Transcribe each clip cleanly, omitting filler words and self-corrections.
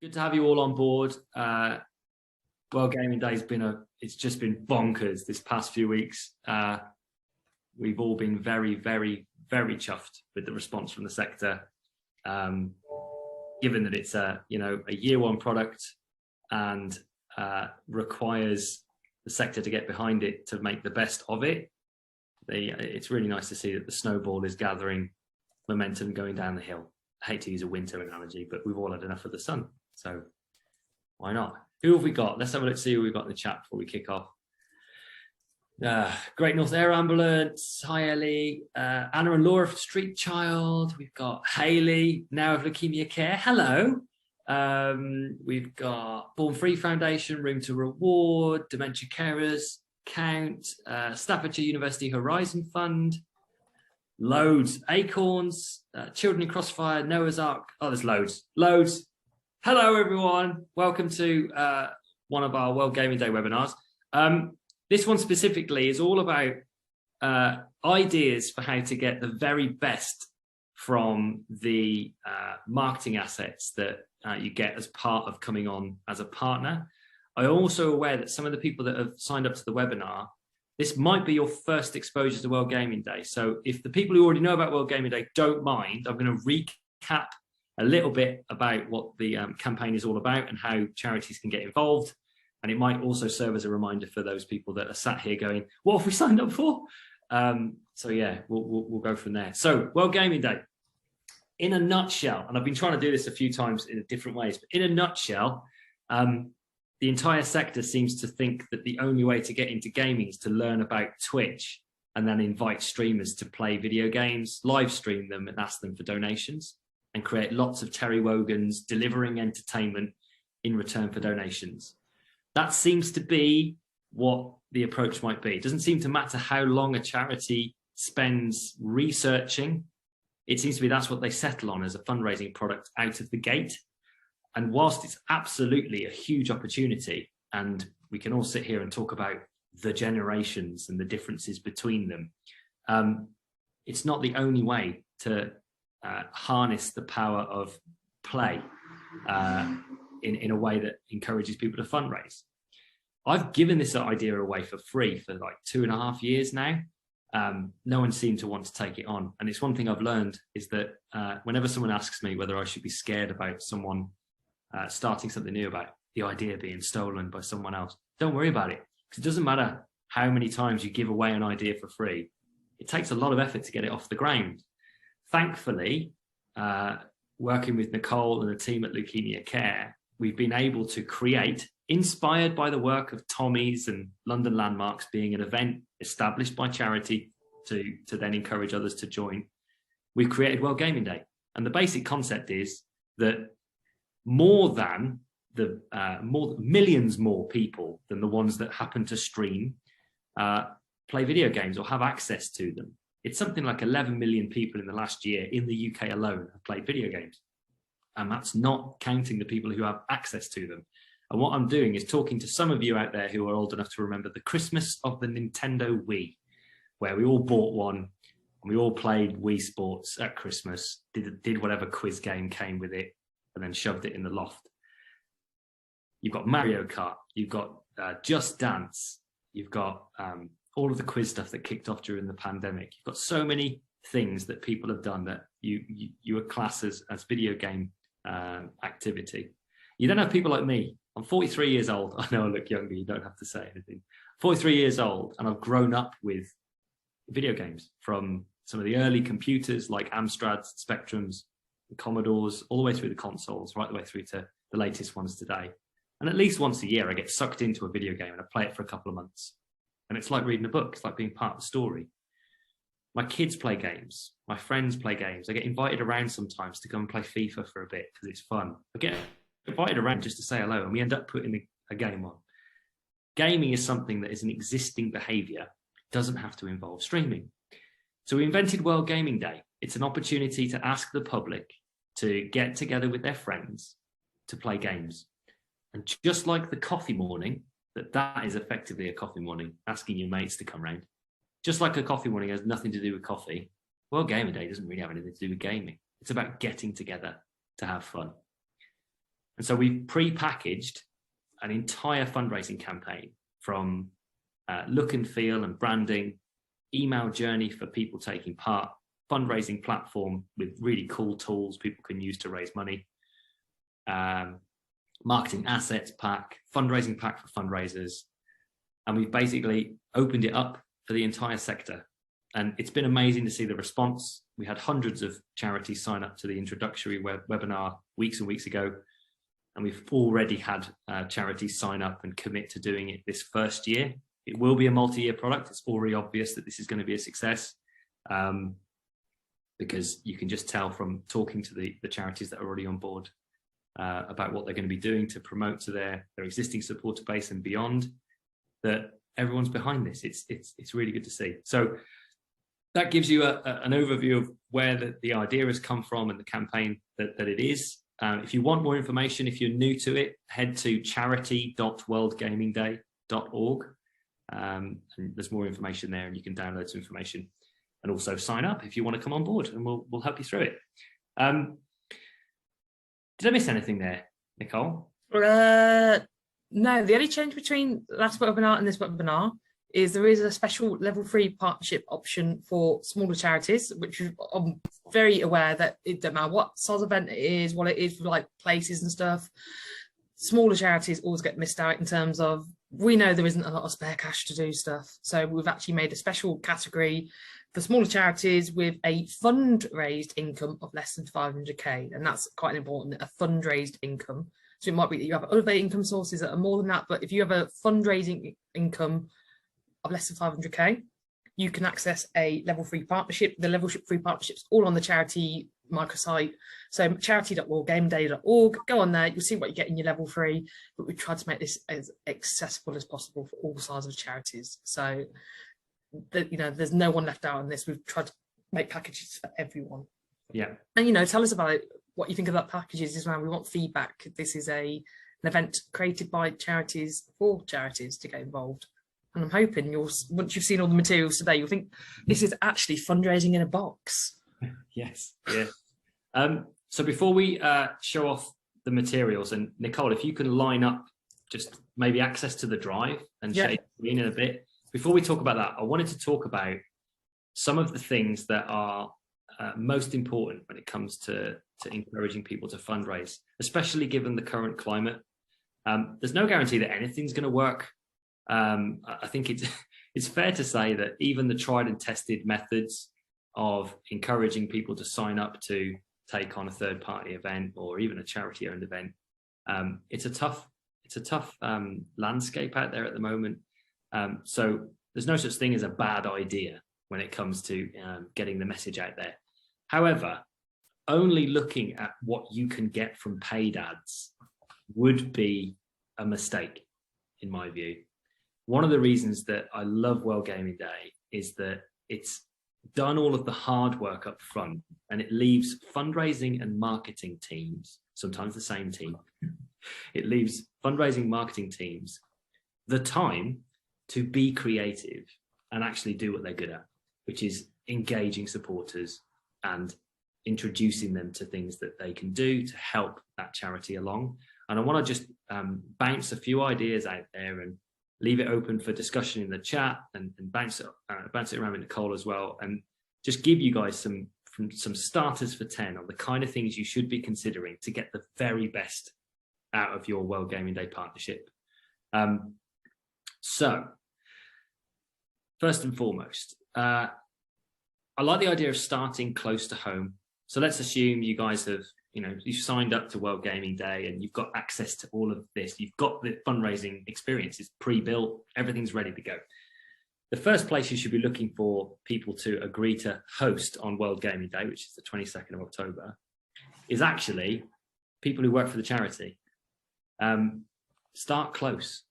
Good to have you all on board. World Gaming Day has it's just been bonkers this past few weeks. We've all been very, very, very chuffed with the response from the sector, given that it's a year one product and requires the sector to get behind it to make the best of it. It's really nice to see that the snowball is gathering momentum going down the hill. I hate to use a winter analogy, but we've all had enough of the sun. So why not? Who have we got? Let's have a look, see who we've got in the chat before we kick off. Great North Air Ambulance. Hi, Ellie. Anna and Laura from Street Child. We've got Hayley, now of Leukemia Care. Hello. We've got Born Free Foundation, Room to Reward, Dementia Carers, Count, Staffordshire University Horizon Fund. Loads. Acorns, Children in Crossfire, Noah's Ark. Oh, there's loads. Hello, everyone. Welcome to one of our World Gaming Day webinars. This one specifically is all about ideas for how to get the very best from the marketing assets that you get as part of coming on as a partner. I'm also aware that some of the people that have signed up to the webinar, this might be your first exposure to World Gaming Day. So if the people who already know about World Gaming Day don't mind, I'm going to recap a little bit about what the campaign is all about and how charities can get involved. And it might also serve as a reminder for those people that are sat here going, what have we signed up for? So yeah, we'll go from there. So World Gaming Day, in a nutshell, and I've been trying to do this a few times in different ways, but in a nutshell, the entire sector seems to think that the only way to get into gaming is to learn about Twitch and then invite streamers to play video games, live stream them and ask them for donations, and create lots of Terry Wogans delivering entertainment in return for donations. That seems to be what the approach might be. It doesn't seem to matter how long a charity spends researching. It seems to be that's what they settle on as a fundraising product out of the gate. And whilst it's absolutely a huge opportunity, and we can all sit here and talk about the generations and the differences between them, it's not the only way to harness the power of play in a way that encourages people to fundraise. I've given this idea away for free for like 2.5 years now. No one seemed to want to take it on. And it's one thing I've learned is that whenever someone asks me whether I should be scared about someone starting something new, about the idea being stolen by someone else, don't worry about it. Because it doesn't matter how many times you give away an idea for free. It takes a lot of effort to get it off the ground. Thankfully, working with Nicole and the team at Leukemia Care, we've been able to create, inspired by the work of Tommy's and London Landmarks being an event established by charity to then encourage others to join, we've created World Gaming Day. And the basic concept is that millions more people than the ones that happen to stream play video games or have access to them. It's something like 11 million people in the last year in the UK alone have played video games. And that's not counting the people who have access to them. And what I'm doing is talking to some of you out there who are old enough to remember the Christmas of the Nintendo Wii, where we all bought one and we all played Wii Sports at Christmas, did whatever quiz game came with it, and then shoved it in the loft. You've got Mario Kart, you've got Just Dance, you've got all of the quiz stuff that kicked off during the pandemic. You've got so many things that people have done that you would class as video game activity. You then have people like me. I'm 43 years old. I know I look younger, you don't have to say anything. 43 years old, and I've grown up with video games from some of the early computers like Amstrads, Spectrums, the Commodores, all the way through the consoles, right the way through to the latest ones today. And at least once a year, I get sucked into a video game and I play it for a couple of months. And it's like reading a book. It's like being part of the story. My kids play games. My friends play games. I get invited around sometimes to go and play FIFA for a bit because it's fun. I get invited around just to say hello, and we end up putting a game on. Gaming is something that is an existing behavior. It doesn't have to involve streaming. So we invented World Gaming Day. It's an opportunity to ask the public to get together with their friends to play games. And just like the coffee morning, that is effectively a coffee morning, asking your mates to come round. Just like a coffee morning has nothing to do with coffee, World Gaming Day doesn't really have anything to do with gaming. It's about getting together to have fun. And so we've pre-packaged an entire fundraising campaign from look and feel and branding, email journey for people taking part, fundraising platform with really cool tools people can use to raise money, marketing assets pack, fundraising pack for fundraisers. And we've basically opened it up for the entire sector. And it's been amazing to see the response. We had hundreds of charities sign up to the introductory webinar weeks and weeks ago. And we've already had charities sign up and commit to doing it this first year. It will be a multi-year product. It's already obvious that this is going to be a success, because you can just tell from talking to the charities that are already on board about what they're going to be doing to promote to their existing supporter base and beyond, that everyone's behind this. It's really good to see. So that gives you an overview of where the idea has come from and the campaign that it is. If you want more information, if you're new to it, head to charity.worldgamingday.org. And there's more information there, and you can download some information and also sign up if you want to come on board, and we'll help you through it. Did I miss anything there, Nicole? No, the only change between last webinar and this webinar is there is a special level 3 partnership option for smaller charities, which I'm very aware that it doesn't matter what size event it is, what it is for like places and stuff. Smaller charities always get missed out in terms of, we know there isn't a lot of spare cash to do stuff. So we've actually made a special category for smaller charities with a fundraised income of less than 500k. And that's quite important, a fundraised income. So it might be that you have other income sources that are more than that, but if you have a fundraising income of less than 500k, you can access a level 3 partnership. The level 3 partnerships all on the charity microsite. So charity.worldgamingday.org, go on there, you'll see what you get in your level 3, but we tried to make this as accessible as possible for all sizes of charities. So that, you know, there's no one left out on this. We've tried to make packages for everyone. Yeah. And, you know, tell us about it, what you think about packages as well. We want feedback. This is an event created by charities for charities to get involved. And I'm hoping once you've seen all the materials today, you'll think this is actually fundraising in a box. Yes, yeah. So before we show off the materials, and Nicole, if you can line up just maybe access to the drive and share your screen in a bit. Before we talk about that, I wanted to talk about some of the things that are most important when it comes to encouraging people to fundraise, especially given the current climate. There's no guarantee that anything's going to work. I think it's fair to say that even the tried and tested methods of encouraging people to sign up to take on a third-party event or even a charity-owned event, it's a tough landscape out there at the moment. So there's no such thing as a bad idea when it comes to getting the message out there. However, only looking at what you can get from paid ads would be a mistake, in my view. One of the reasons that I love World Gaming Day is that it's done all of the hard work up front, and it leaves fundraising and marketing teams, sometimes the same team, it leaves fundraising marketing teams the time to be creative and actually do what they're good at, which is engaging supporters and introducing them to things that they can do to help that charity along. And I want to just bounce a few ideas out there and leave it open for discussion in the chat, and bounce it around with Nicole as well, and just give you guys some starters for 10 on the kind of things you should be considering to get the very best out of your World Gaming Day partnership. So first and foremost, I like the idea of starting close to home. So let's assume you guys have, you've signed up to World Gaming Day and you've got access to all of this. You've got the fundraising experience, it's pre-built, everything's ready to go. The first place you should be looking for people to agree to host on World Gaming Day, which is the 22nd of October, is actually people who work for the charity. Start close.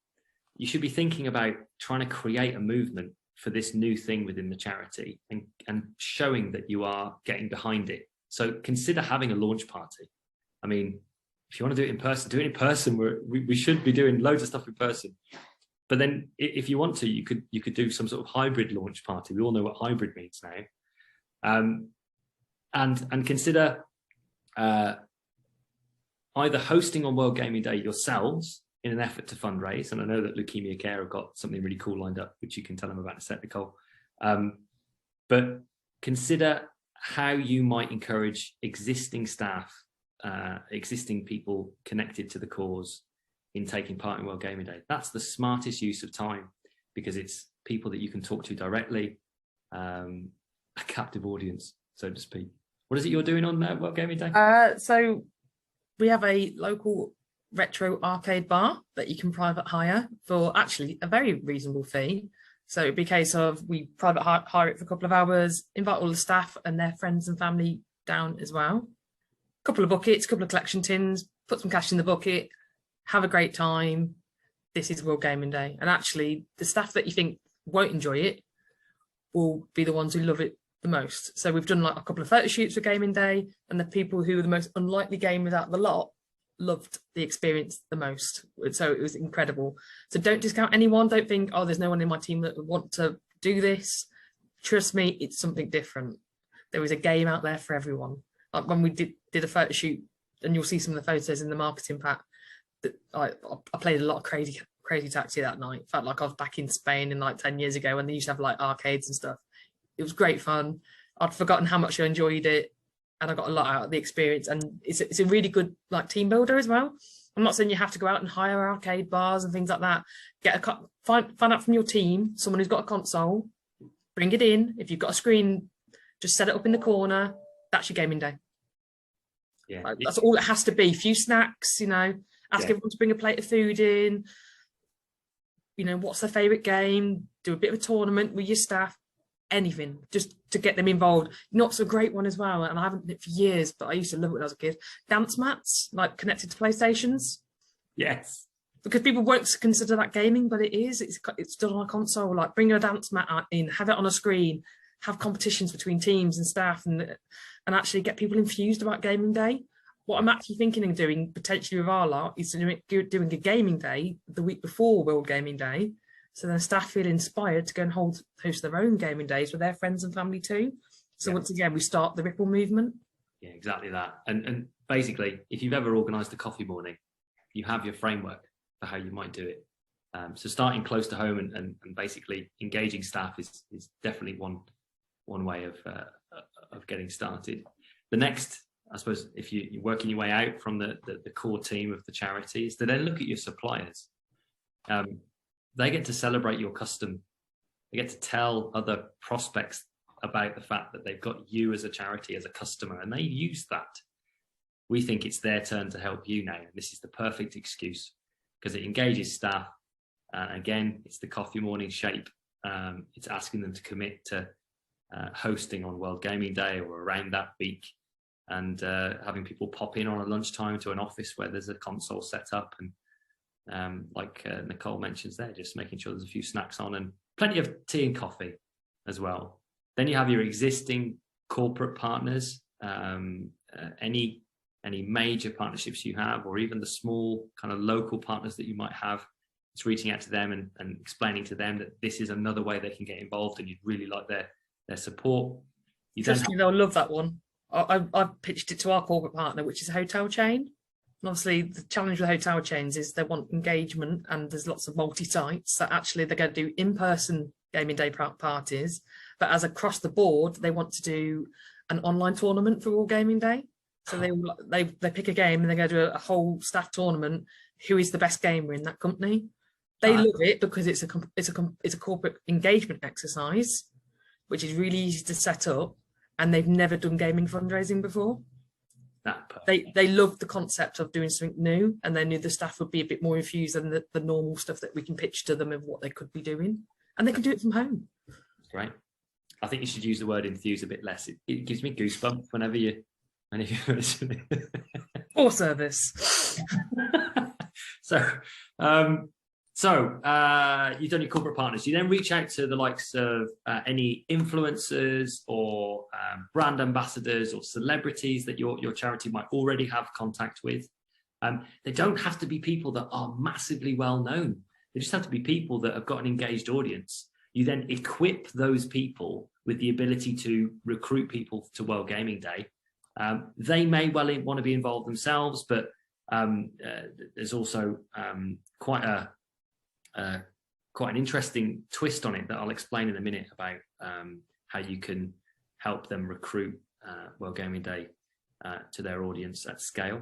You should be thinking about trying to create a movement for this new thing within the charity and showing that you are getting behind it. So consider having a launch party. I mean, if you want to do it in person, do it in person. We should be doing loads of stuff in person. But then if you want to, you could do some sort of hybrid launch party. We all know what hybrid means now. And consider either hosting on World Gaming Day yourselves in an effort to fundraise, and I know that Leukemia Care have got something really cool lined up, which you can tell them about in a sec, Nicole. But consider how you might encourage existing staff, existing people connected to the cause in taking part in World Gaming Day. That's the smartest use of time, because it's people that you can talk to directly, a captive audience, so to speak. What is it you're doing on World Gaming Day? So we have a local retro arcade bar that you can private hire for actually a very reasonable fee. So it'd be a case of we private hire it for a couple of hours, invite all the staff and their friends and family down as well. A couple of buckets, a couple of collection tins, put some cash in the bucket, have a great time. This is World Gaming Day. And actually, the staff that you think won't enjoy it will be the ones who love it the most. So we've done like a couple of photo shoots for Gaming Day, and the people who were the most unlikely gamers out of the lot loved the experience the most. So it was incredible. So don't discount anyone. Don't think, oh, there's no one in my team that would want to do this. Trust me, it's something different. There is a game out there for everyone. Like when we did a photo shoot, and you'll see some of the photos in the marketing pack, that I played a lot of crazy taxi that night. Felt like I was back in Spain in like 10 years ago when they used to have like arcades and stuff. It was great fun. I'd forgotten how much I enjoyed it, and I got a lot out of the experience. And it's a really good like team builder as well. I'm not saying you have to go out and hire arcade bars and things like that. Find out from your team someone who's got a console, bring it in. If you've got a screen, just set it up in the corner. That's your gaming day. Yeah, like, that's all it has to be. A few snacks, ask everyone to bring a plate of food in. What's their favourite game? Do a bit of a tournament with your staff. Anything, just to get them involved. Not so great one as well, and I haven't done it for years, but I used to love it when I was a kid. Dance mats, like connected to PlayStations. Yes. Because people won't consider that gaming, but it is. It's done on a console. Like bring a dance mat in, have it on a screen, have competitions between teams and staff, and actually get people infused about gaming day. What I'm actually thinking of doing potentially with our lot is doing a gaming day the week before World Gaming Day. So then staff feel inspired to go and host their own gaming days with their friends and family too. So once again, we start the ripple movement. Yeah, exactly that. And basically, if you've ever organised a coffee morning, you have your framework for how you might do it. So starting close to home and basically engaging staff is definitely one way of getting started. The next, I suppose, if you're working your way out from the core team of the charity, is to then look at your suppliers. They get to celebrate your custom. They get to tell other prospects about the fact that they've got you as a charity, as a customer, and they use that. We think it's their turn to help you now. And this is the perfect excuse because it engages staff. Again, it's the coffee morning shape. It's asking them to commit to hosting on World Gaming Day or around that week, and having people pop in on a lunchtime to an office where there's a console set up, and like Nicole mentions there, just making sure there's a few snacks on and plenty of tea and coffee as well. Then you have your existing corporate partners, any major partnerships you have, or even the small kind of local partners that you might have. It's reaching out to them and explaining to them that this is another way they can get involved, and you'd really like their support. Trust me, they'll love that one. I've pitched it to our corporate partner, which is a hotel chain. And obviously, the challenge with hotel chains is they want engagement, and there's lots of multi-sites that actually they're going to do in-person gaming day parties. But as across the board, they want to do an online tournament for World Gaming Day. So they pick a game and they go to a whole staff tournament. Who is the best gamer in that company? They love it because it's a corporate engagement exercise, which is really easy to set up, and they've never done gaming fundraising before. They loved the concept of doing something new, and they knew the staff would be a bit more infused than the normal stuff that we can pitch to them of what they could be doing, and they can do it from home. Great. I think you should use the word infuse a bit less. It gives me goosebumps whenever you or service. So you've done your corporate partners. You then reach out to the likes of any influencers or brand ambassadors or celebrities that your charity might already have contact with. They don't have to be people that are massively well known. They just have to be people that have got an engaged audience. You then equip those people with the ability to recruit people to World Gaming Day. They may well want to be involved themselves, but There's also quite an interesting twist on it that I'll explain in a minute about how you can help them recruit World Gaming Day to their audience at scale.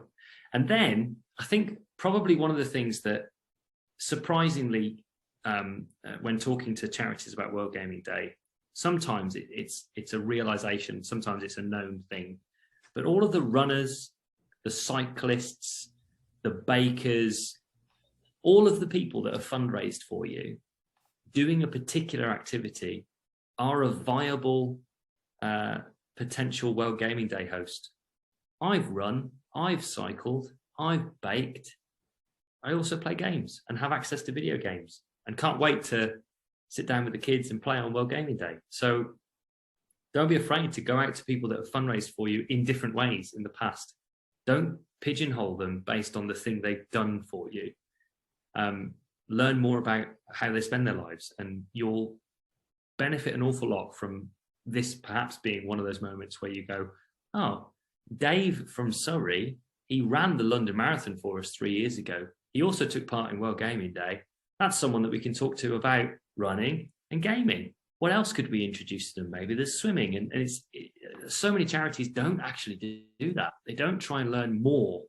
And then I think probably one of the things that surprisingly, when talking to charities about World Gaming Day, sometimes it's a realization, sometimes it's a known thing, but all of the runners, the cyclists, the bakers, all of the people that have fundraised for you doing a particular activity are a viable potential World Gaming Day host. I've run, I've cycled, I've baked. I also play games and have access to video games and can't wait to sit down with the kids and play on World Gaming Day. So don't be afraid to go out to people that have fundraised for you in different ways in the past. Don't pigeonhole them based on the thing they've done for you. Learn more about how they spend their lives, and you'll benefit an awful lot from this perhaps being one of those moments where you go, oh, Dave from Surrey, he ran the London Marathon for us 3 years ago. He also took part in World Gaming Day. That's someone that we can talk to about running and gaming. What else could we introduce to them? Maybe there's swimming, and so many charities don't actually do that. They don't try and learn more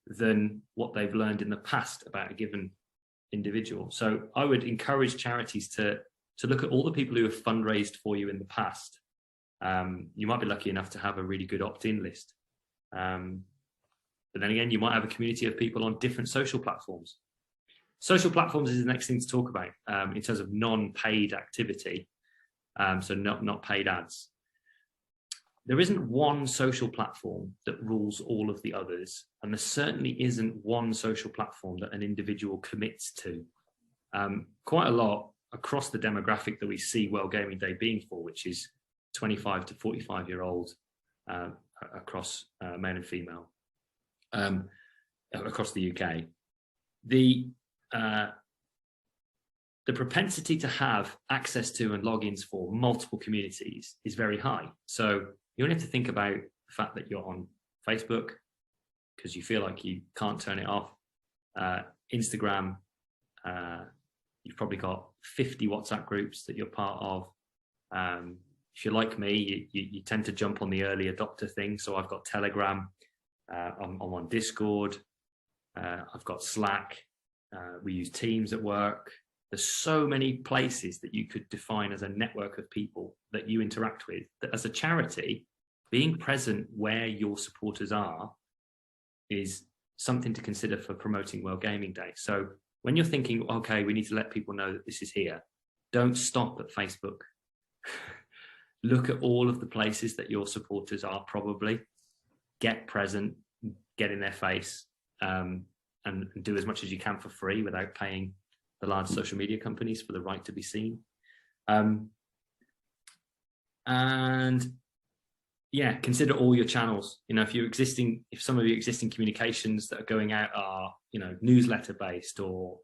than what they've learned in the past about a given individual. So I would encourage charities to look at all the people who have fundraised for you in the past. You might be lucky enough to have a really good opt-in list. But then again, you might have a community of people on different social platforms. Social platforms is the next thing to talk about in terms of non-paid activity. So not paid ads. There isn't one social platform that rules all of the others, and there certainly isn't one social platform that an individual commits to. Quite a lot across the demographic that we see World Gaming Day being for, which is 25 to 45-year-old across male and female across the UK. The propensity to have access to and logins for multiple communities is very high. So you only have to think about the fact that you're on Facebook because you feel like you can't turn it off. Instagram, you've probably got 50 WhatsApp groups that you're part of. If you're like me, you tend to jump on the early adopter thing. So I've got Telegram, I'm on Discord, I've got Slack, we use Teams at work. There's so many places that you could define as a network of people that you interact with, that as a charity, being present where your supporters are is something to consider for promoting World Gaming Day. So when you're thinking, okay, we need to let people know that this is here, don't stop at Facebook. Look at all of the places that your supporters are probably. Get present, get in their face, and do as much as you can for free without paying the large social media companies for the right to be seen. And yeah, consider all your channels. You know, if some of your existing communications that are going out are, you know, newsletter based or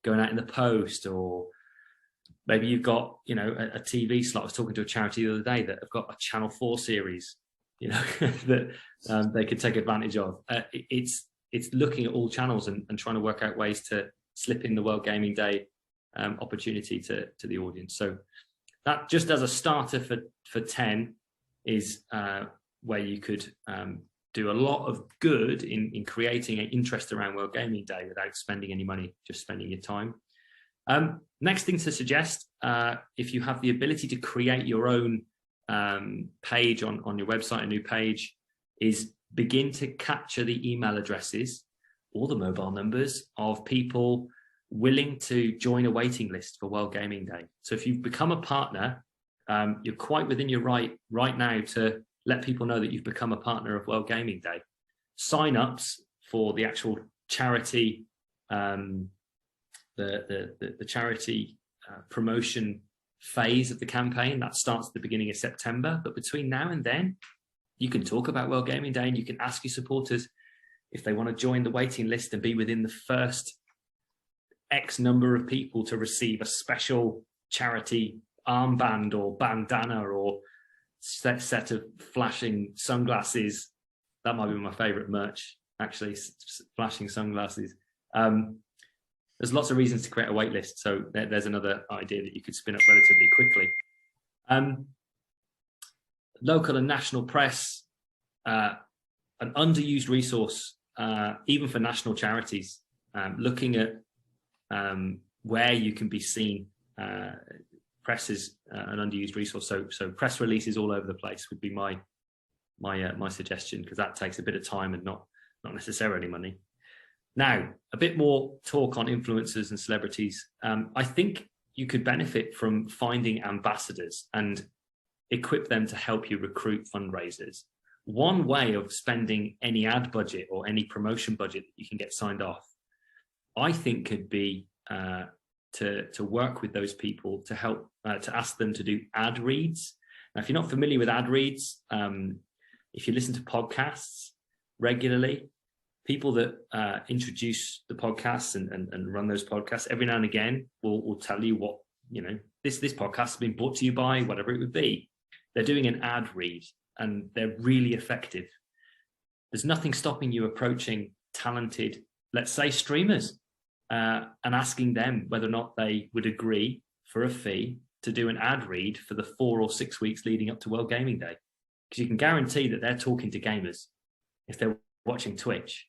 going out in the post, or maybe you've got, you know, a TV slot. I was talking to a charity the other day that have got a Channel 4 series, you know, that they could take advantage of. It's looking at all channels and trying to work out ways to slip in the World Gaming Day opportunity to the audience. So that, just as a starter for 10, is where you could do a lot of good in creating an interest around World Gaming Day without spending any money, just spending your time. Next thing to suggest, if you have the ability to create your own page on your website, a new page, is begin to capture the email addresses or the mobile numbers of people willing to join a waiting list for World Gaming Day. So if you've become a partner, you're quite within your right now to let people know that you've become a partner of World Gaming Day. Sign-ups for the actual charity, the charity promotion phase of the campaign, that starts at the beginning of September. But between now and then, you can talk about World Gaming Day, and you can ask your supporters if they want to join the waiting list and be within the first X number of people to receive a special charity armband or bandana or set of flashing sunglasses. That might be my favorite merch actually, flashing sunglasses. There's lots of reasons to create a wait list. So there's another idea that you could spin up relatively quickly. Local and national press, an underused resource, even for national charities, looking at where you can be seen. Press is an underused resource. So press releases all over the place would be my suggestion, because that takes a bit of time and not necessarily money. Now, a bit more talk on influencers and celebrities. I think you could benefit from finding ambassadors and equip them to help you recruit fundraisers. One way of spending any ad budget or any promotion budget that you can get signed off, I think, could be to work with those people to help, to ask them to do ad reads. Now, if you're not familiar with ad reads, if you listen to podcasts regularly, people that introduce the podcasts and run those podcasts every now and again will tell you what, this podcast has been brought to you by whatever it would be. They're doing an ad read and they're really effective. There's nothing stopping you approaching talented, let's say, streamers and asking them whether or not they would agree for a fee to do an ad read for the 4 or 6 weeks leading up to World Gaming Day. Because you can guarantee that they're talking to gamers if they're watching Twitch.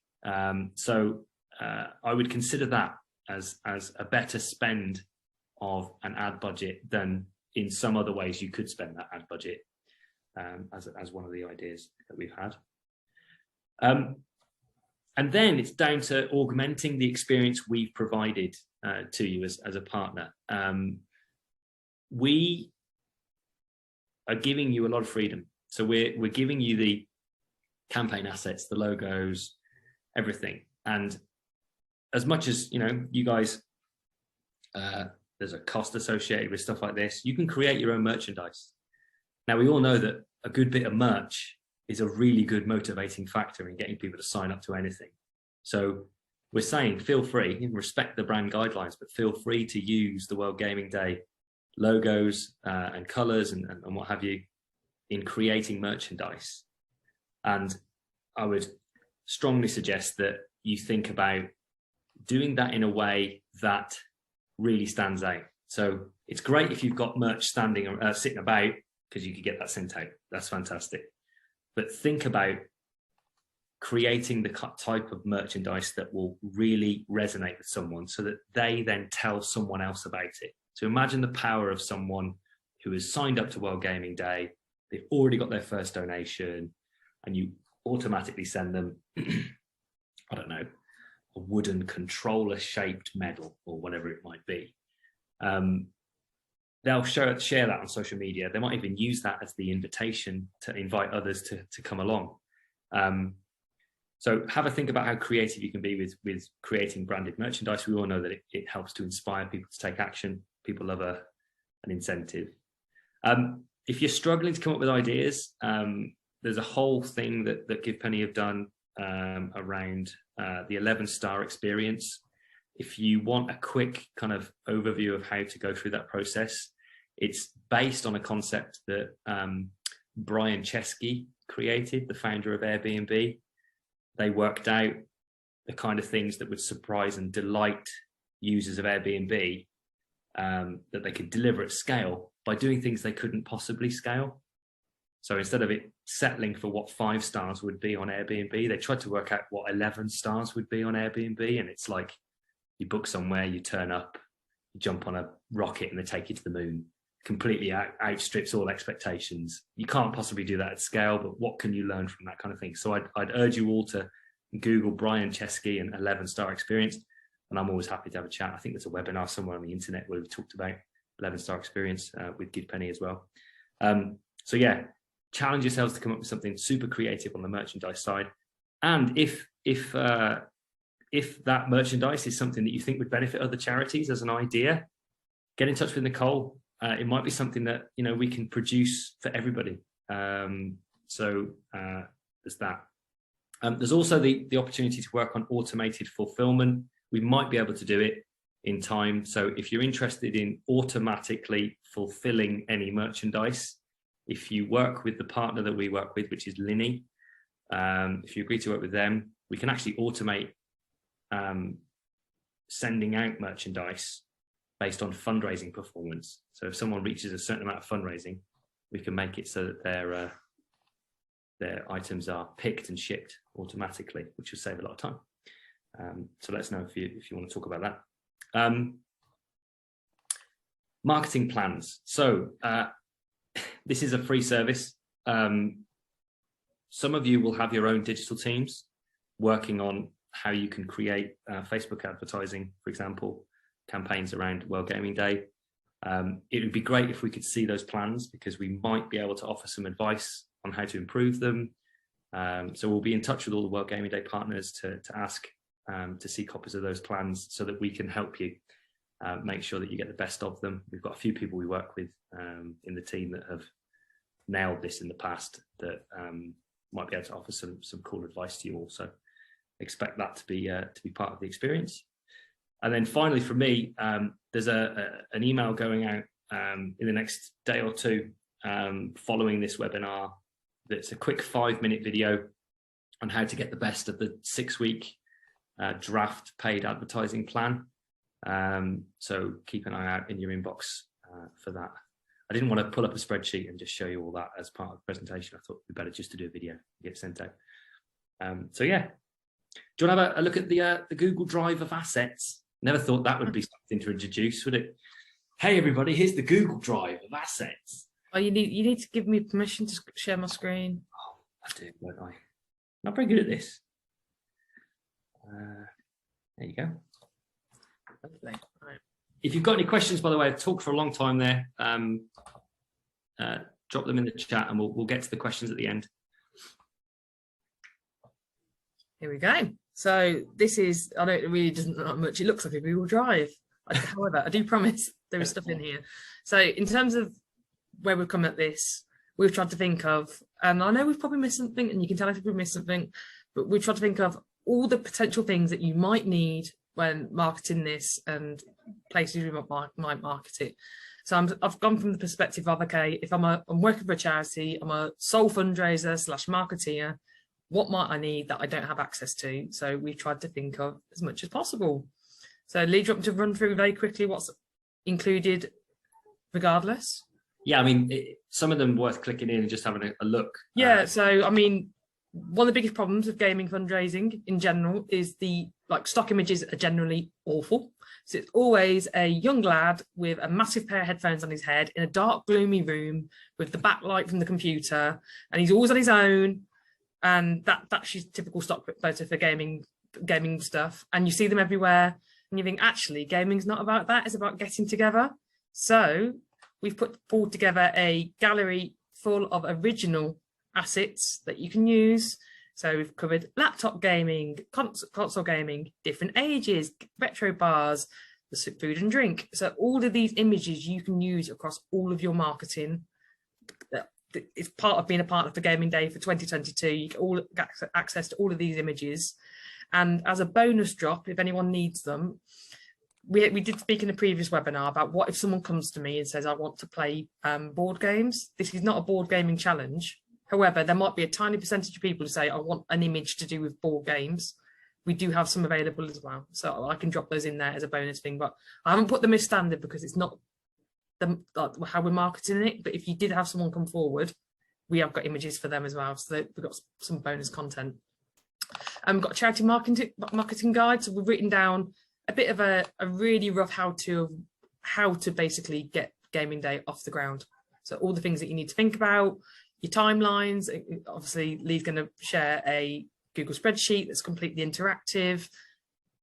So I would consider that as a better spend of an ad budget than in some other ways you could spend that ad budget, as one of the ideas that we've had. And then it's down to augmenting the experience we've provided to you as a partner. We are giving you a lot of freedom. So we're giving you the campaign assets, the logos, everything. And as much as, you guys, there's a cost associated with stuff like this, you can create your own merchandise. Now, we all know that a good bit of merch is a really good motivating factor in getting people to sign up to anything. So we're saying, feel free, respect the brand guidelines, but feel free to use the World Gaming Day logos and colors and what have you in creating merchandise. And I would strongly suggest that you think about doing that in a way that really stands out. So it's great if you've got merch standing or sitting about, because you could get that sent out. That's fantastic. But think about creating the type of merchandise that will really resonate with someone so that they then tell someone else about it. So imagine the power of someone who has signed up to World Gaming Day, they've already got their first donation, and you automatically send them, I don't know, a wooden controller-shaped medal or whatever it might be. They'll share that on social media. They might even use that as the invitation to invite others to come along. So have a think about how creative you can be with creating branded merchandise. We all know that it helps to inspire people to take action. People love an incentive. If you're struggling to come up with ideas, there's a whole thing that GivePenny have done around the 11-star experience. If you want a quick kind of overview of how to go through that process, it's based on a concept that Brian Chesky created, the founder of Airbnb. They worked out the kind of things that would surprise and delight users of Airbnb, that they could deliver at scale by doing things they couldn't possibly scale. So instead of it settling for what 5 stars would be on Airbnb, they tried to work out what 11 stars would be on Airbnb. And it's like, you book somewhere, you turn up, you jump on a rocket and they take you to the moon. Completely outstrips all expectations. You can't possibly do that at scale, but what can you learn from that kind of thing? So I'd urge you all to Google Brian Chesky and 11-star experience. And I'm always happy to have a chat. I think there's a webinar somewhere on the internet where we've talked about 11-star experience with GivePenny as well. So yeah, challenge yourselves to come up with something super creative on the merchandise side. And if that merchandise is something that you think would benefit other charities as an idea, get in touch with Nicole. It might be something that we can produce for everybody. So there's that. There's also the opportunity to work on automated fulfillment. We might be able to do it in time. So if you're interested in automatically fulfilling any merchandise, if you work with the partner that we work with, which is Linny, if you agree to work with them, we can actually automate sending out merchandise based on fundraising performance. So if someone reaches a certain amount of fundraising, we can make it so that their items are picked and shipped automatically, which will save a lot of time. So let us know if you want to talk about that. Marketing plans. So this is a free service. Some of you will have your own digital teams working on how you can create Facebook advertising, for example, campaigns around World Gaming Day. It would be great if we could see those plans, because we might be able to offer some advice on how to improve them. So we'll be in touch with all the World Gaming Day partners to ask to see copies of those plans so that we can help you make sure that you get the best of them. We've got a few people we work with in the team that have nailed this in the past that might be able to offer some cool advice to you all. So expect that to be part of the experience. And then finally, for me, there's an email going out in the next day or two following this webinar. That's a quick 5-minute video on how to get the best of the 6-week draft paid advertising plan. So keep an eye out in your inbox for that. I didn't want to pull up a spreadsheet and just show you all that as part of the presentation. I thought it'd be better just to do a video and get sent out. So yeah, do you want to have a look at the Google Drive of assets? Never thought that would be something to introduce, would it? Hey everybody, here's the Google Drive of assets. Oh, you need to give me permission to share my screen. Oh, I do, don't I? Not very good at this. There you go. Lovely. Right. If you've got any questions, by the way, I've talked for a long time there. Drop them in the chat and we'll get to the questions at the end. Here we go. So this is, I know it really doesn't look much. It looks like a Google Drive. However, I do promise there is stuff in here. So in terms of where we've come at this, we've tried to think of, and I know we've probably missed something, and you can tell if we've missed something, but we've tried to think of all the potential things that you might need when marketing this and places you might market it. So I've gone from the perspective of, okay, if I'm working for a charity, I'm a sole fundraiser / marketeer, what might I need that I don't have access to? So we've tried to think of as much as possible. So Lee, do you want me to run through very quickly what's included regardless? Yeah, I mean, some of them worth clicking in and just having a look. Yeah, so I mean, one of the biggest problems with gaming fundraising in general is stock images are generally awful. So it's always a young lad with a massive pair of headphones on his head in a dark, gloomy room with the backlight from the computer, and he's always on his own. And that's your typical stock photo for gaming stuff. And you see them everywhere, and you think, actually, gaming's not about that. It's about getting together. So we've pulled together a gallery full of original assets that you can use. So we've covered laptop gaming, console gaming, different ages, retro bars, the food and drink. So all of these images you can use across all of your marketing. It's part of being a part of the Gaming Day for 2022. You get all access to all of these images. And as a bonus drop, if anyone needs them, we did speak in a previous webinar about what if someone comes to me and says, I want to play board games. This is not a board gaming challenge. However, there might be a tiny percentage of people who say, I want an image to do with board games. We do have some available as well. So I can drop those in there as a bonus thing, but I haven't put them as standard because it's not how we're marketing it. But if you did have someone come forward, we have got images for them as well. So we've got some bonus content. We've got a charity marketing guide. So we've written down a bit of a really rough how to basically get Gaming Day off the ground. So all the things that you need to think about, your timelines. Obviously, Lee's going to share a Google spreadsheet that's completely interactive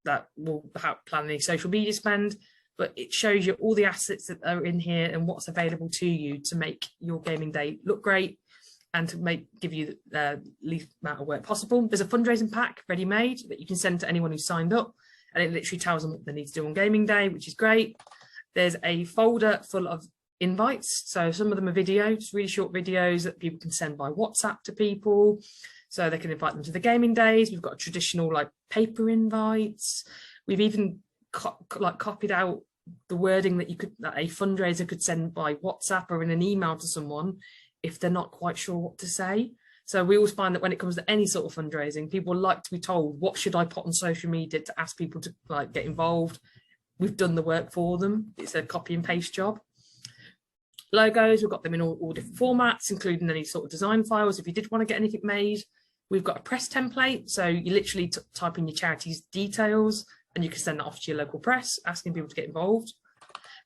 that will help plan any social media spend, but it shows you all the assets that are in here and what's available to you to make your Gaming Day look great and to give you the least amount of work possible. There's a fundraising pack ready-made that you can send to anyone who's signed up, and it literally tells them what they need to do on Gaming Day, which is great. There's a folder full of invites. So some of them are videos, really short videos that people can send by WhatsApp to people. So they can invite them to the gaming days. We've got traditional paper invites. We've even copied out the wording that a fundraiser could send by WhatsApp or in an email to someone if they're not quite sure what to say. So we always find that when it comes to any sort of fundraising, people like to be told, what should I put on social media to ask people to like get involved? We've done the work for them. It's a copy and paste job. Logos, we've got them in all different formats, including any sort of design files. If you did want to get anything made, we've got a press template. So you literally type in your charity's details and you can send that off to your local press, asking people to get involved.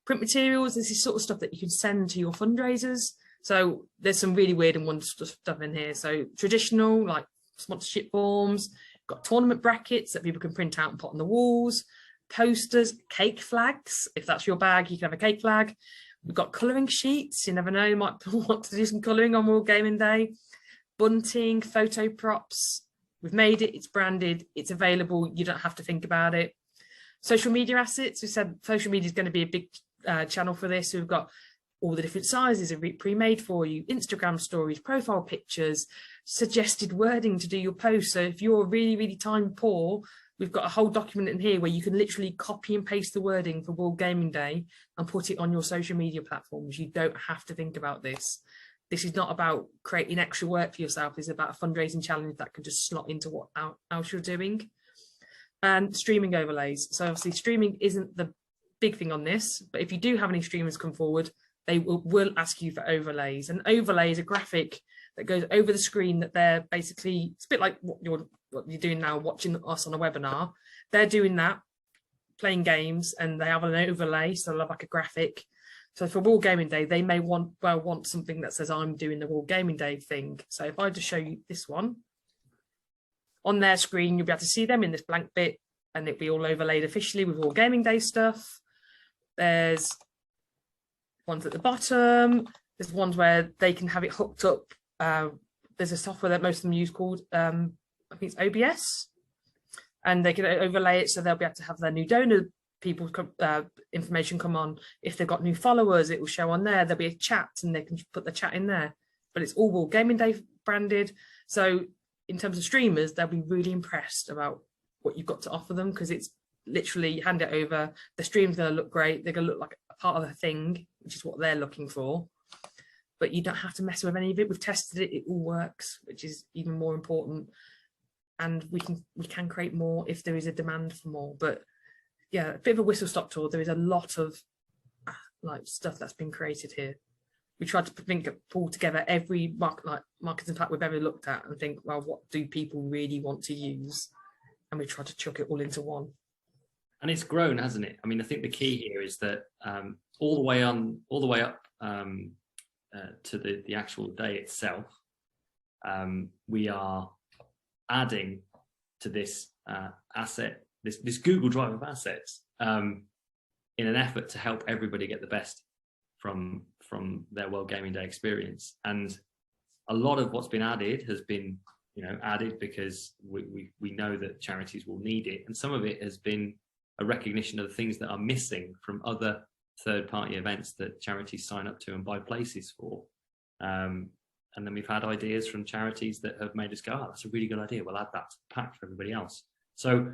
Print materials, this is sort of stuff that you can send to your fundraisers. So there's some really weird and wonderful stuff in here. So traditional, like sponsorship forms, got tournament brackets that people can print out and put on the walls, posters, cake flags. If that's your bag, you can have a cake flag. We've got colouring sheets. You never know, you might want to do some colouring on World Gaming Day. Bunting, photo props. We've made it, it's branded, it's available. You don't have to think about it. Social media assets. We said social media is going to be a big channel for this. We've got all the different sizes are pre-made for you, Instagram stories, profile pictures, suggested wording to do your post. So if you're really, really time poor, we've got a whole document in here where you can literally copy and paste the wording for World Gaming Day and put it on your social media platforms. You don't have to think about this. This is not about creating extra work for yourself. It's about a fundraising challenge that can just slot into what else you're doing. And streaming overlays. So obviously streaming isn't the big thing on this, but if you do have any streamers come forward, they will ask you for overlays. And overlay is a graphic that goes over the screen that they're basically, it's a bit like what you're doing now, watching us on a webinar. They're doing that, playing games, and they have an overlay, so they'll have like a graphic. So for World Gaming Day, they may want something that says, I'm doing the World Gaming Day thing. So if I just show you this one, on their screen, you'll be able to see them in this blank bit, and it'll be all overlaid officially with World Gaming Day stuff. There's ones at the bottom. There's ones where they can have it hooked up. There's a software that most of them use called, I think it's OBS, and they can overlay it so they'll be able to have their new donor people information come on. If they've got new followers, it will show on there. There'll be a chat and they can put the chat in there, but it's all World Gaming Day branded. So in terms of streamers, they'll be really impressed about what you've got to offer them, because it's literally hand it over. The stream's going to look great. They're going to look like a part of a thing, which is what they're looking for. But you don't have to mess with any of it. We've tested it. It all works, which is even more important. And we can create more if there is a demand for more. But yeah, a bit of a whistle-stop tour. There is a lot of like stuff that's been created here. We tried to pull together every marketing pack we've ever looked at and think, well, what do people really want to use? And we tried to chuck it all into one. And it's grown, hasn't it? I mean, I think the key here is that all the way up to the actual day itself, we are adding to this asset, this Google Drive of assets, in an effort to help everybody get the best from their World Gaming Day experience. And a lot of what's been added has been, added because we know that charities will need it, and some of it has been a recognition of the things that are missing from other third-party events that charities sign up to and buy places for. And then we've had ideas from charities that have made us go, oh, that's a really good idea. We'll add that to the pack for everybody else. So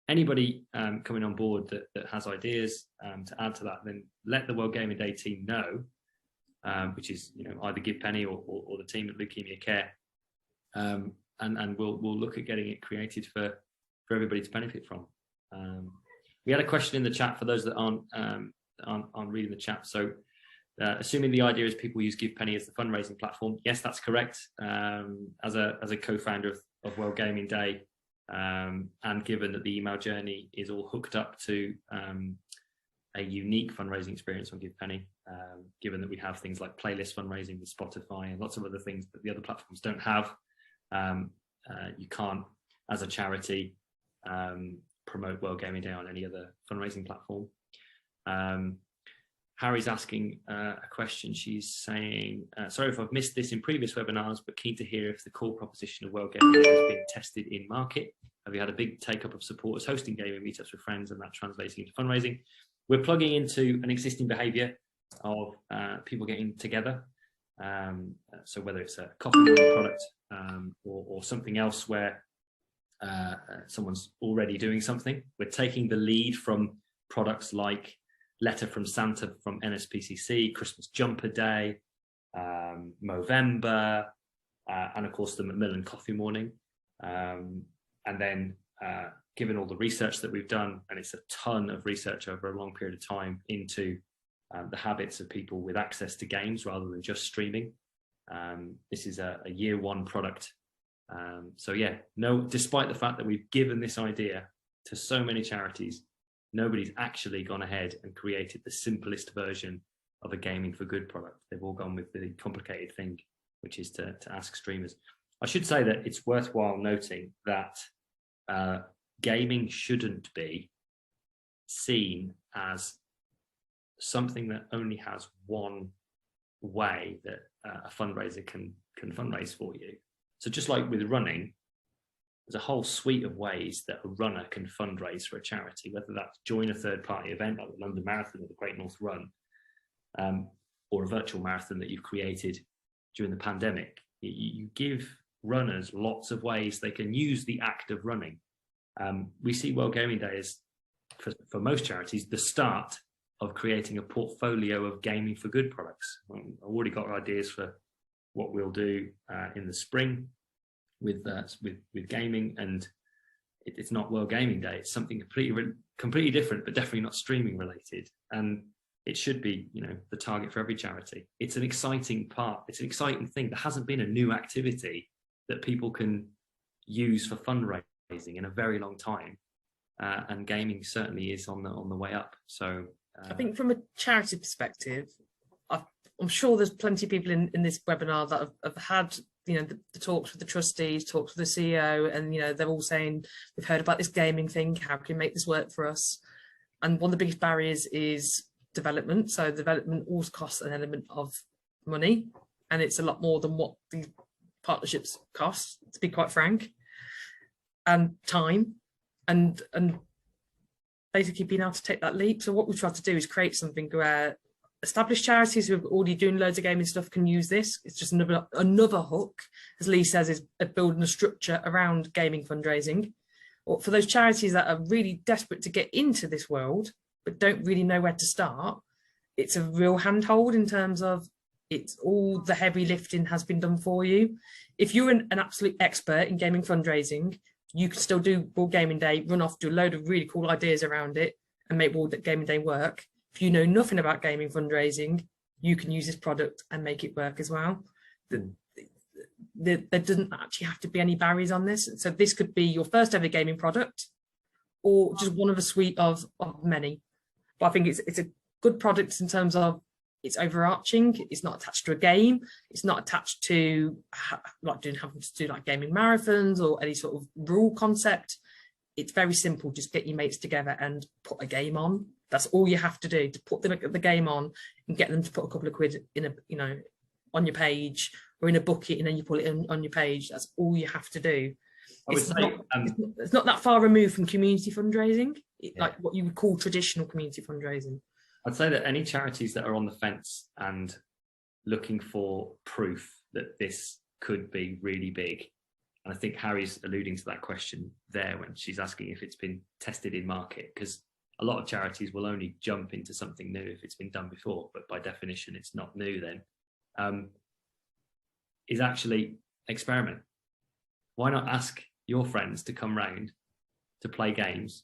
anybody coming on board that has ideas to add to that, then let the World Gaming Day team know, which is either Give Penny or the team at Leukemia Care, and we'll look at getting it created for everybody to benefit from. We had a question in the chat for those that aren't reading the chat. So assuming the idea is people use Give Penny as the fundraising platform, yes, that's correct. As a co-founder of World Gaming Day, and given that the email journey is all hooked up to a unique fundraising experience on Give Penny, given that we have things like playlist fundraising with Spotify and lots of other things that the other platforms don't have, you can't, as a charity, promote World Gaming Day on any other fundraising platform. Harry's asking a question. She's saying, sorry if I've missed this in previous webinars, but keen to hear if the core proposition of World Gaming Day has been tested in market. Have you had a big take-up of supporters hosting gaming meetups with friends and that translating into fundraising? We're plugging into an existing behaviour of people getting together. So whether it's a coffee product or something else where someone's already doing something, we're taking the lead from products like Letter from Santa from NSPCC, Christmas Jumper Day, Movember, and of course the Macmillan Coffee Morning. And then given all the research that we've done, and it's a ton of research over a long period of time into the habits of people with access to games rather than just streaming. This is a year one product. So yeah, despite the fact that we've given this idea to so many charities, nobody's actually gone ahead and created the simplest version of a Gaming for Good product. They've all gone with the complicated thing, which is to ask streamers. I should say that it's worthwhile noting that gaming shouldn't be seen as something that only has one way that a fundraiser can fundraise for you. So just like with running, there's a whole suite of ways that a runner can fundraise for a charity, whether that's join a third-party event like the London Marathon or the Great North Run, or a virtual marathon that you've created during the pandemic. You give runners lots of ways they can use the act of running. We see World Gaming Day as, for most charities, the start of creating a portfolio of Gaming for Good products. I've already got ideas for what we'll do in the spring with gaming, and it's not World Gaming Day. It's something completely different, but definitely not streaming related. And it should be, the target for every charity. It's an exciting part. It's an exciting thing. There hasn't been a new activity that people can use for fundraising in a very long time, and gaming certainly is on the way up. So I think from a charity perspective, I'm sure there's plenty of people in this webinar that have had the talks with the trustees, talks with the CEO, and they're all saying we've heard about this gaming thing. How can we make this work for us? And one of the biggest barriers is development. So development always costs an element of money, and it's a lot more than what the partnerships cost, to be quite frank, and time, and basically being able to take that leap. So what we try to do is create something where established charities who are already doing loads of gaming stuff can use this. It's just another hook, as Lee says, is building a structure around gaming fundraising. Or for those charities that are really desperate to get into this world but don't really know where to start, it's a real handhold in terms of it's all the heavy lifting has been done for you. If you're an absolute expert in gaming fundraising, you can still do World Gaming Day, run off, do a load of really cool ideas around it and make World Gaming Day work. If you know nothing about gaming fundraising, you can use this product and make it work as well. There doesn't actually have to be any barriers on this. So this could be your first ever gaming product or just one of a suite of many. But I think it's a good product in terms of it's overarching. It's not attached to a game. It's not attached to having to do like gaming marathons or any sort of rule concept. It's very simple. Just get your mates together and put a game on. That's all you have to do, to put the game on and get them to put a couple of quid in on your page or in a bucket, and then you put it on your page. That's all you have to do. It's not that far removed from community fundraising, like what you would call traditional community fundraising. I'd say that any charities that are on the fence and looking for proof that this could be really big, and I think Harry's alluding to that question there when she's asking if it's been tested in market, because a lot of charities will only jump into something new if it's been done before, but by definition it's not new then, is actually experiment. Why not ask your friends to come round to play games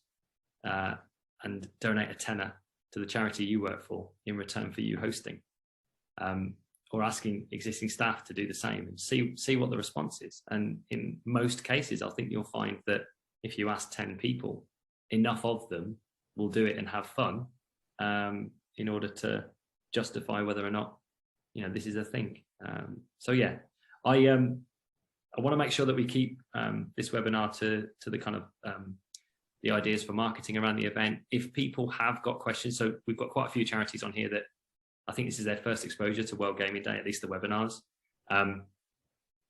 and donate a tenner to the charity you work for in return for you hosting, or asking existing staff to do the same and see what the response is. And in most cases, I think you'll find that if you ask 10 people, enough of them will do it and have fun in order to justify whether or not this is a thing. So yeah, I want to make sure that we keep this webinar to the kind of the ideas for marketing around the event. If people have got questions, so we've got quite a few charities on here that I think this is their first exposure to World Gaming Day, at least the webinars.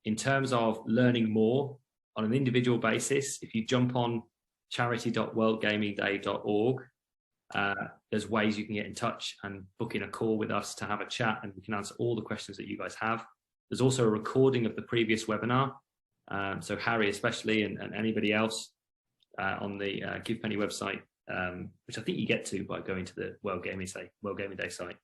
In terms of learning more on an individual basis, if you jump on charity.worldgamingday.org, there's ways you can get in touch and book in a call with us to have a chat, and we can answer all the questions that you guys have. There's also a recording of the previous webinar, so Harry especially and anybody else on the GivePenny website, which I think you get to by going to the World Gaming Day site.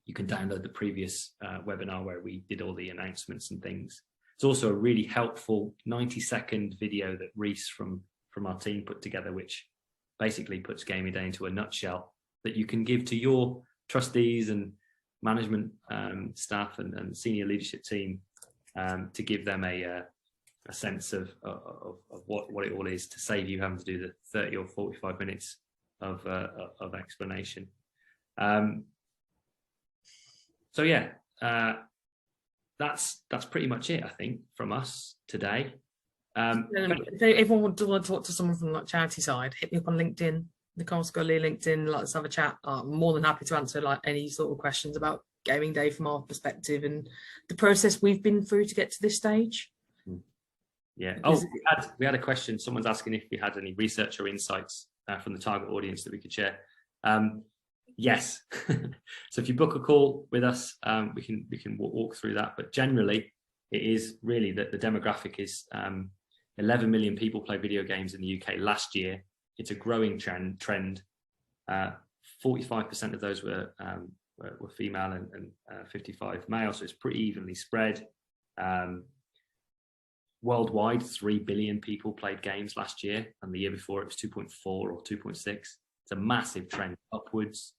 You can download the previous webinar where we did all the announcements and things. It's also a really helpful 90-second video that Reese from our team put together, which basically puts Gaming Day into a nutshell that you can give to your trustees and management staff and senior leadership team to give them a sense of what it all is, to save you having to do the 30 or 45 minutes of explanation. So yeah, that's pretty much it, I think, from us today. If everyone would want to talk to someone from like charity side, hit me up on LinkedIn, Nicole Scully, LinkedIn. Let's have a chat. I'm more than happy to answer like any sort of questions about Gaming Day from our perspective and the process we've been through to get to this stage. Yeah. We had a question. Someone's asking if we had any research or insights from the target audience that we could share. Yes. So if you book a call with us, we can walk through that. But generally, it is really that the demographic is 11 million people play video games in the UK last year. It's a growing trend. 45% of those were female and 55 male, so it's pretty evenly spread. Worldwide, 3 billion people played games last year, and the year before it was 2.4 or 2.6. It's a massive trend upwards.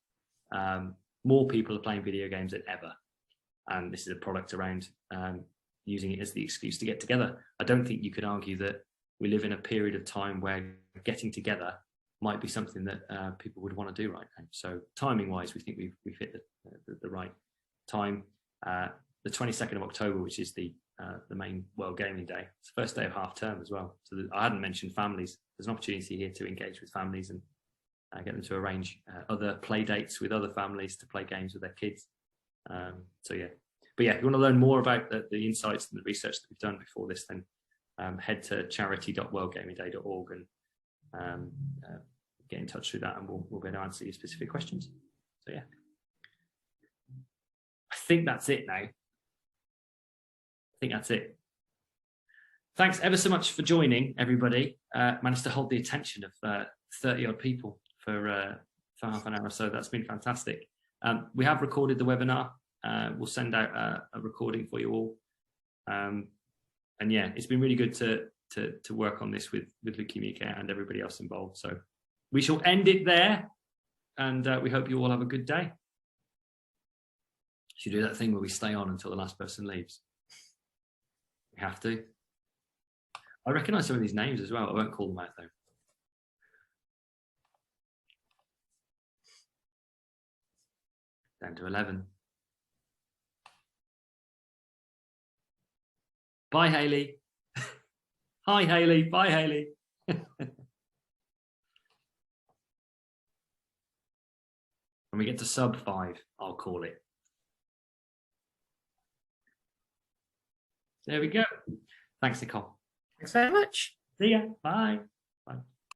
More people are playing video games than ever, and this is a product around using it as the excuse to get together. I don't think you could argue that we live in a period of time where getting together might be something that people would want to do right now. So timing wise, we think we've hit the right time. The 22nd of October, which is the main World Gaming Day, it's the first day of half term as well. So I hadn't mentioned families. There's an opportunity here to engage with families and get them to arrange other play dates with other families to play games with their kids. So yeah, but yeah, if you want to learn more about the insights and the research that we've done before this, then head to charity.worldgamingday.org and get in touch with that, and we'll be able to answer your specific questions. So yeah, I think that's it now. Thanks ever so much for joining, everybody. Managed to hold the attention of 30 odd people for half an hour or so. That's been fantastic. We have recorded the webinar. We'll send out a recording for you all. And yeah, it's been really good to work on this with Leukemia Care and everybody else involved. So we shall end it there, and we hope you all have a good day. Should do that thing where we stay on until the last person leaves. We have to. I recognise some of these names as well. I won't call them out though. Down to 11. Bye, Hayley. Hi, Hayley. Bye, Hayley. When we get to sub 5, I'll call it. There we go. Thanks, Nicole. Thanks very much. See ya. Bye.